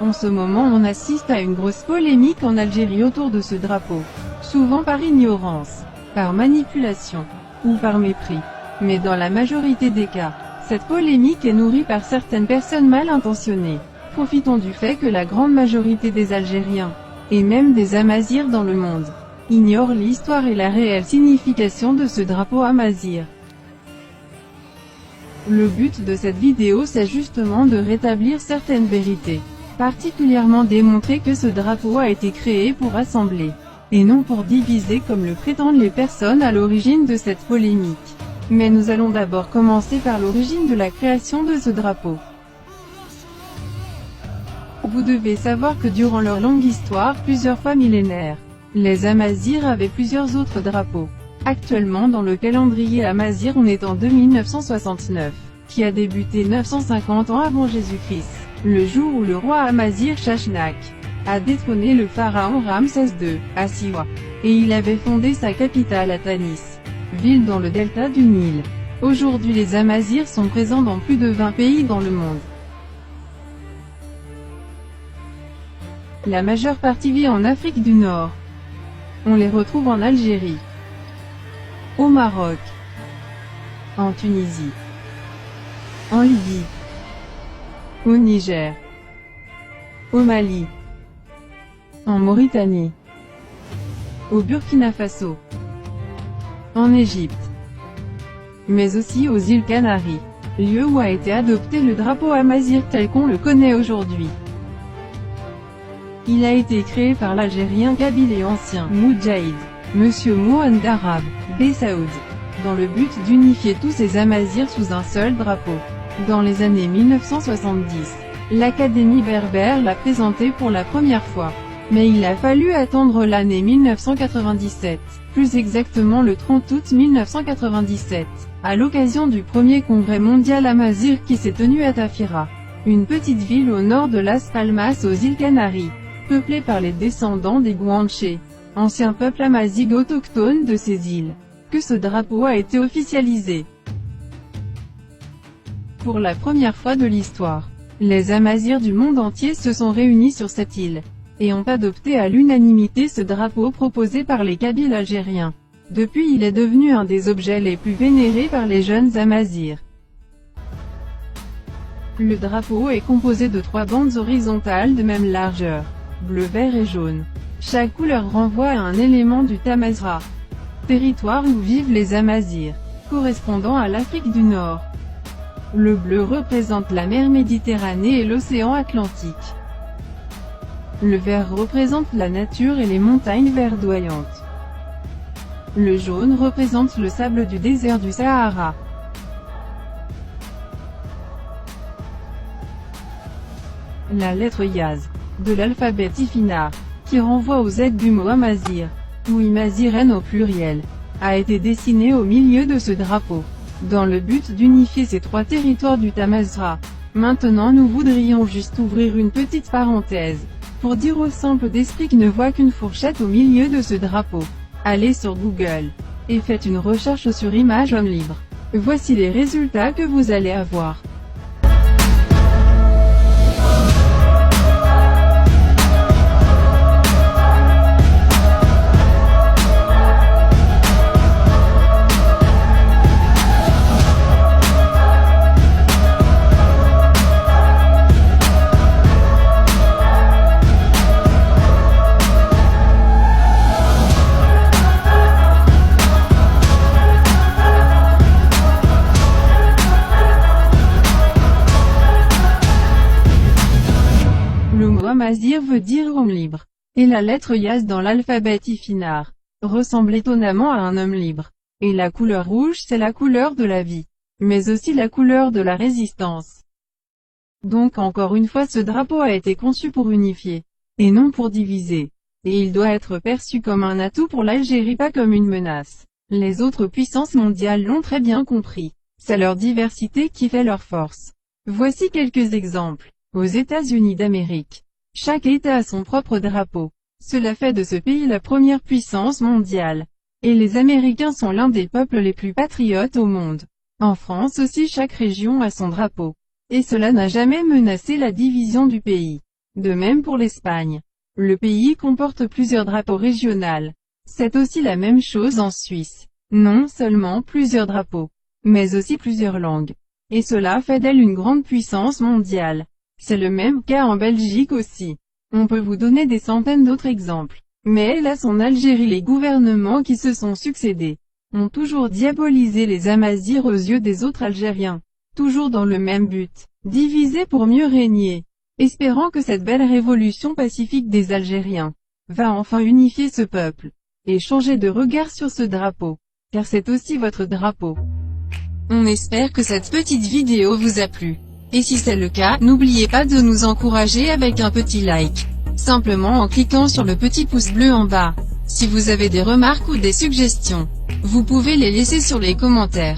En ce moment on assiste à une grosse polémique en Algérie autour de ce drapeau. Souvent par ignorance, par manipulation, ou par mépris. Mais dans la majorité des cas, cette polémique est nourrie par certaines personnes mal intentionnées. Profitons du fait que la grande majorité des Algériens, et même des Amazirs dans le monde, ignorent l'histoire et la réelle signification de ce drapeau amazigh. Le but de cette vidéo c'est justement de rétablir certaines vérités, particulièrement démontrer que ce drapeau a été créé pour rassembler, et non pour diviser comme le prétendent les personnes à l'origine de cette polémique. Mais nous allons d'abord commencer par l'origine de la création de ce drapeau. Vous devez savoir que durant leur longue histoire, plusieurs fois millénaire, les Amazirs avaient plusieurs autres drapeaux. Actuellement dans le calendrier amazigh on est en 2969, qui a débuté 950 ans avant Jésus-Christ, le jour où le roi amazigh Shashnak a détrôné le pharaon Ramsès II, à Siwa, et il avait fondé sa capitale à Tanis, ville dans le delta du Nil. Aujourd'hui les Amazirs sont présents dans plus de 20 pays dans le monde. La majeure partie vit en Afrique du Nord. On les retrouve en Algérie, au Maroc, en Tunisie, en Libye, au Niger, au Mali, en Mauritanie, au Burkina Faso, en Égypte, mais aussi aux îles Canaries, lieu où a été adopté le drapeau amazigh tel qu'on le connaît aujourd'hui. Il a été créé par l'Algérien kabyle et ancien Moudjahid, Monsieur Mouhand Arab Bessaoud, dans le but d'unifier tous ces Amazirs sous un seul drapeau. Dans les années 1970, l'Académie berbère l'a présenté pour la première fois. Mais il a fallu attendre l'année 1997, plus exactement le 30 août 1997, à l'occasion du premier congrès mondial amazigh qui s'est tenu à Tafira, une petite ville au nord de Las Palmas aux îles Canaries, peuplée par les descendants des Guanches, ancien peuple amazigh autochtone de ces îles, que ce drapeau a été officialisé. Pour la première fois de l'histoire, les Amazirs du monde entier se sont réunis sur cette île, et ont adopté à l'unanimité ce drapeau proposé par les Kabyles algériens. Depuis il est devenu un des objets les plus vénérés par les jeunes Amazirs. Le drapeau est composé de 3 bandes horizontales de même largeur, bleu, vert et jaune. Chaque couleur renvoie à un élément du Tamazgha, territoire où vivent les Amazirs, correspondant à l'Afrique du Nord. Le bleu représente la mer Méditerranée et l'océan Atlantique. Le vert représente la nature et les montagnes verdoyantes. Le jaune représente le sable du désert du Sahara. La lettre Yaz, de l'alphabet Ifina, qui renvoie au Z du mot Amazigh, ou Imaziren au pluriel, a été dessinée au milieu de ce drapeau, dans le but d'unifier ces 3 territoires du Tamazgha. Maintenant nous voudrions juste ouvrir une petite parenthèse, pour dire aux simples d'esprit qui ne voient qu'une fourchette au milieu de ce drapeau. Allez sur Google, et faites une recherche sur Images Homme Libre. Voici les résultats que vous allez avoir. Amazigh veut dire homme libre, et la lettre Yaz dans l'alphabet Ifinar ressemble étonnamment à un homme libre. Et la couleur rouge c'est la couleur de la vie, mais aussi la couleur de la résistance. Donc encore une fois ce drapeau a été conçu pour unifier, et non pour diviser. Et il doit être perçu comme un atout pour l'Algérie, pas comme une menace. Les autres puissances mondiales l'ont très bien compris. C'est leur diversité qui fait leur force. Voici quelques exemples. Aux États-Unis d'Amérique, chaque État a son propre drapeau. Cela fait de ce pays la première puissance mondiale. Et les Américains sont l'un des peuples les plus patriotes au monde. En France aussi chaque région a son drapeau. Et cela n'a jamais menacé la division du pays. De même pour l'Espagne. Le pays comporte plusieurs drapeaux régionaux. C'est aussi la même chose en Suisse. Non seulement plusieurs drapeaux, mais aussi plusieurs langues. Et cela fait d'elle une grande puissance mondiale. C'est le même cas en Belgique aussi. On peut vous donner des centaines d'autres exemples. Mais hélas en Algérie les gouvernements qui se sont succédés ont toujours diabolisé les Amazirs aux yeux des autres Algériens. Toujours dans le même but, diviser pour mieux régner. Espérant que cette belle révolution pacifique des Algériens va enfin unifier ce peuple. Et changer de regard sur ce drapeau. Car c'est aussi votre drapeau. On espère que cette petite vidéo vous a plu. Et si c'est le cas, n'oubliez pas de nous encourager avec un petit like. Simplement en cliquant sur le petit pouce bleu en bas. Si vous avez des remarques ou des suggestions, vous pouvez les laisser sur les commentaires.